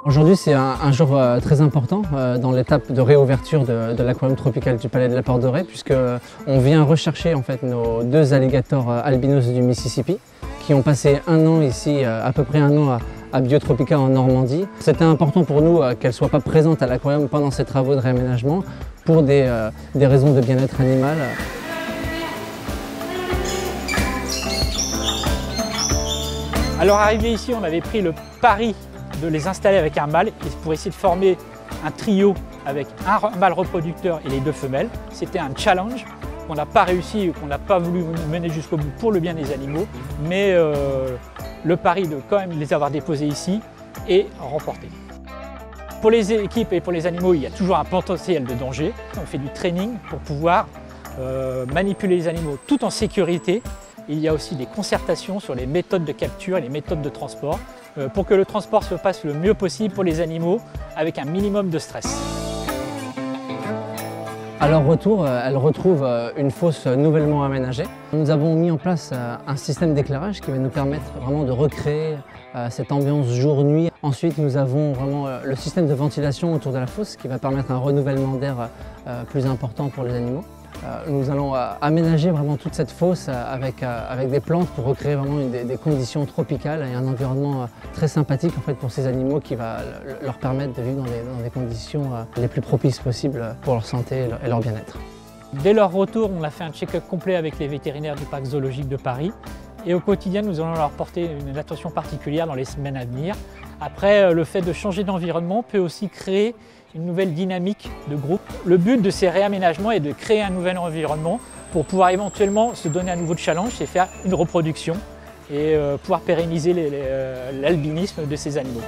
Aujourd'hui, c'est un jour très important dans l'étape de réouverture de l'aquarium tropical du Palais de la Porte Dorée, puisqu'on vient rechercher en fait nos deux alligators albinos du Mississippi qui ont passé un an ici, à peu près un an à Biotropica en Normandie. C'était important pour nous qu'elles ne soient pas présentes à l'aquarium pendant ces travaux de réaménagement pour des raisons de bien-être animal. Alors arrivé ici, on avait pris le pari de les installer avec un mâle pour essayer de former un trio avec un mâle reproducteur et les deux femelles. C'était un challenge qu'on n'a pas réussi, qu'on n'a pas voulu mener jusqu'au bout pour le bien des animaux, mais le pari de quand même les avoir déposés ici est remporté. Pour les équipes et pour les animaux, il y a toujours un potentiel de danger. On fait du training pour pouvoir manipuler les animaux tout en sécurité. Il y a aussi des concertations sur les méthodes de capture et les méthodes de transport pour que le transport se passe le mieux possible pour les animaux avec un minimum de stress. À leur retour, elles retrouvent une fosse nouvellement aménagée. Nous avons mis en place un système d'éclairage qui va nous permettre vraiment de recréer cette ambiance jour-nuit. Ensuite, nous avons vraiment le système de ventilation autour de la fosse qui va permettre un renouvellement d'air plus important pour les animaux. Nous allons aménager vraiment toute cette fosse avec des plantes pour recréer vraiment des conditions tropicales et un environnement très sympathique en fait, pour ces animaux qui va leur permettre de vivre dans des conditions les plus propices possibles pour leur santé et leur bien-être. Dès leur retour, on a fait un check-up complet avec les vétérinaires du parc zoologique de Paris et au quotidien, nous allons leur porter une attention particulière dans les semaines à venir. Après, le fait de changer d'environnement peut aussi créer une nouvelle dynamique de groupe. Le but de ces réaménagements est de créer un nouvel environnement pour pouvoir éventuellement se donner un nouveau challenge et faire une reproduction et pouvoir pérenniser l'albinisme de ces animaux.